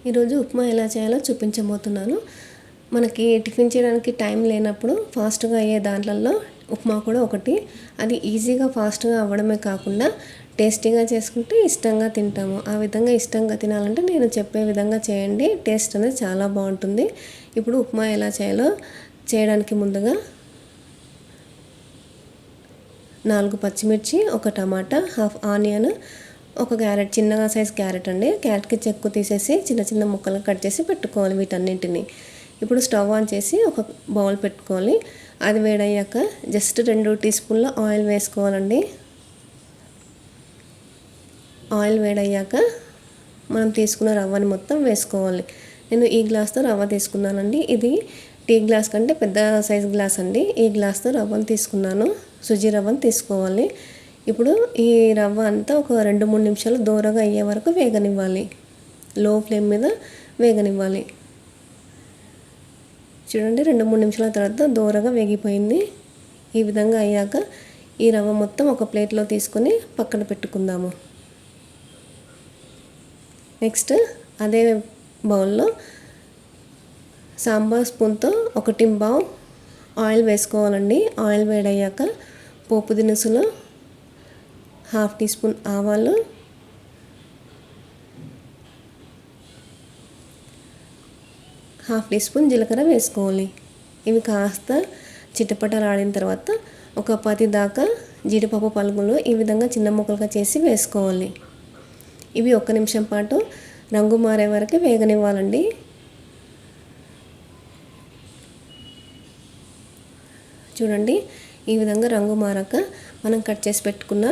ఈరోజు ఉప్మా ఎలా చేయాలో చూపించబోతున్నాను. మనకి టిఫిన్ చేయడానికి టైం లేనప్పుడు ఫాస్ట్గా అయ్యే దాంట్లలో ఉప్మా కూడా ఒకటి. అది ఈజీగా ఫాస్ట్గా అవ్వడమే కాకుండా టేస్టీగా చేసుకుంటే ఇష్టంగా తింటాము. ఆ విధంగా ఇష్టంగా తినాలంటే నేను చెప్పే విధంగా చేయండి. టేస్ట్ అనేది చాలా బాగుంటుంది. ఇప్పుడు ఉప్మా ఎలా చేయాలో చేయడానికి ముందుగా 4 పచ్చిమిర్చి, ఒక టమాటా, హాఫ్ ఆనియన్, ఒక క్యారెట్, చిన్నగా సైజ్ క్యారెట్ అండి. క్యారెట్కి చెక్కు తీసేసి చిన్న చిన్న ముక్కలు కట్ చేసి పెట్టుకోవాలి వీటన్నింటిని. ఇప్పుడు స్టవ్ ఆన్ చేసి ఒక బౌల్ పెట్టుకోవాలి. అది వేడయ్యాక జస్ట్ 2 టీ స్పూన్ల ఆయిల్ వేసుకోవాలండి. ఆయిల్ వేడయ్యాక మనం తీసుకున్న రవ్వని మొత్తం వేసుకోవాలి. నేను ఈ గ్లాస్తో రవ్వ తీసుకున్నానండి. ఇది టీ గ్లాస్ కంటే పెద్ద సైజ్ గ్లాస్ అండి. ఈ గ్లాస్తో రవ్వను తీసుకున్నాను. సుజీ రవ్వను తీసుకోవాలి. ఇప్పుడు ఈ రవ్వ అంతా ఒక 2-3 నిమిషాలు దూరగా అయ్యే వరకు వేగనివ్వాలి. లో ఫ్లేమ్ మీద వేగనివ్వాలి. చూడండి, 2-3 నిమిషాల తర్వాత దూరగా వేగిపోయింది. ఈ విధంగా అయ్యాక ఈ రవ్వ మొత్తం ఒక ప్లేట్లో తీసుకొని పక్కన పెట్టుకుందాము. నెక్స్ట్ అదే బౌల్లో సాంబార్ స్పూన్తో 1 టింబావు ఆయిల్ వేసుకోవాలండి. ఆయిల్ వేడయ్యాక పోపు దినుసులు, హాఫ్ టీ స్పూన్ ఆవాలు, హాఫ్ టీ స్పూన్ జీలకర్ర వేసుకోవాలి. ఇవి కాస్త చిటపటలాడిన తర్వాత ఒక 10 దాకా జీడిపప్పు పలుకులు ఈ విధంగా చిన్న ముక్కలుగా చేసి వేసుకోవాలి. ఇవి 1 నిమిషం పాటు రంగు మారే వరకు వేగనివ్వాలండి. చూడండి, ఈ విధంగా రంగు మారాక మనం కట్ చేసి పెట్టుకున్న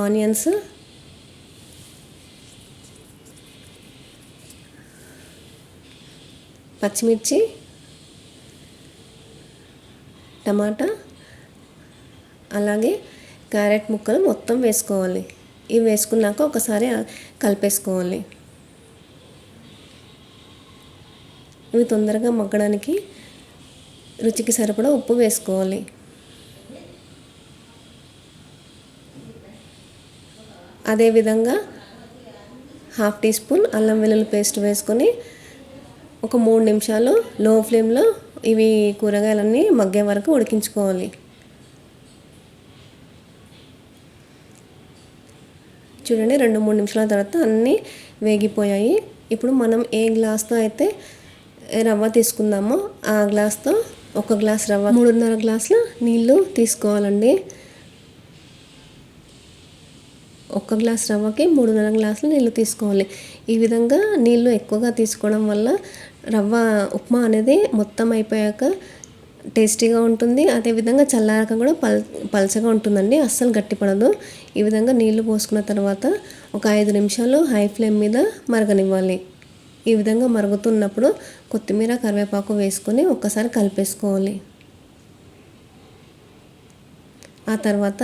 ఆనియన్స్, పచ్చిమిర్చి, టమాటా, అలాగే క్యారెట్ ముక్కలు మొత్తం వేసుకోవాలి. ఇవి వేసుకున్నాక ఒకసారి కలిపేసుకోవాలి. ఇవి తొందరగా మగ్గడానికి రుచికి సరిపడా ఉప్పు వేసుకోవాలి. అదేవిధంగా హాఫ్ టీ స్పూన్ అల్లం వెల్లుల్లి పేస్ట్ వేసుకొని ఒక 3 నిమిషాలు లో ఫ్లేమ్లో ఇవి కూరగాయలన్నీ మగ్గే వరకు ఉడికించుకోవాలి. చూడండి, 2-3 నిమిషాల తర్వాత అన్నీ వేగిపోయాయి. ఇప్పుడు మనం ఏ గ్లాస్తో అయితే రవ్వ తీసుకుందామో ఆ గ్లాస్తో 1 గ్లాస్ రవ్వ 3.5 గ్లాసుల నీళ్ళు తీసుకోవాలండి. 1 గ్లాస్ రవ్వకి 3.5 గ్లాసులు నీళ్ళు తీసుకోవాలి. ఈ విధంగా నీళ్ళు ఎక్కువగా తీసుకోవడం వల్ల రవ్వ ఉప్మా అనేది మొత్తం అయిపోయాక టేస్టీగా ఉంటుంది. అదేవిధంగా చల్లారక కూడా పల్చగా ఉంటుందండి, అస్సలు గట్టిపడదు. ఈ విధంగా నీళ్లు పోసుకున్న తర్వాత ఒక 5 నిమిషాలు హై ఫ్లేమ్ మీద మరగనివ్వాలి. ఈ విధంగా మరుగుతున్నప్పుడు కొత్తిమీర, కరివేపాకు వేసుకొని ఒక్కసారి కలిపేసుకోవాలి. ఆ తర్వాత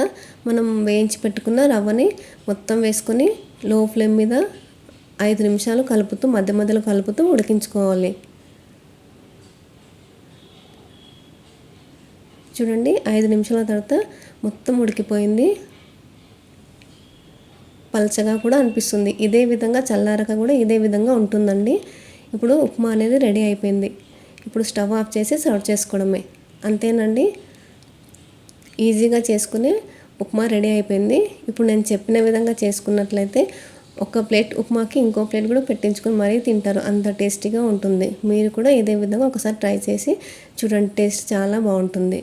మనం వేయించి పెట్టుకున్న రవ్వని మొత్తం వేసుకొని లో ఫ్లేమ్ మీద 5 నిమిషాలు కలుపుతూ మధ్య మధ్యలో కలుపుతూ ఉడికించుకోవాలి. చూడండి, 5 నిమిషాల తర్వాత మొత్తం ఉడికిపోయింది. పల్చగా కూడా అనిపిస్తుంది. ఇదే విధంగా చల్లారక కూడా ఇదే విధంగా ఉంటుందండి. ఇప్పుడు ఉప్మా అనేది రెడీ అయిపోయింది. ఇప్పుడు స్టవ్ ఆఫ్ చేసి సర్వ్ చేసుకోవడమే. అంతేనండి, ఈజీగా చేసుకునే ఉప్మా రెడీ అయిపోయింది. ఇప్పుడు నేను చెప్పిన విధంగా చేసుకున్నట్లయితే ఒక ప్లేట్ ఉప్మాకి ఇంకో ప్లేట్ కూడా పెట్టించుకొని మరీ తింటారు, అంత టేస్టీగా ఉంటుంది. మీరు కూడా ఇదే విధంగా ఒకసారి ట్రై చేసి చూడండి, టేస్ట్ చాలా బాగుంటుంది.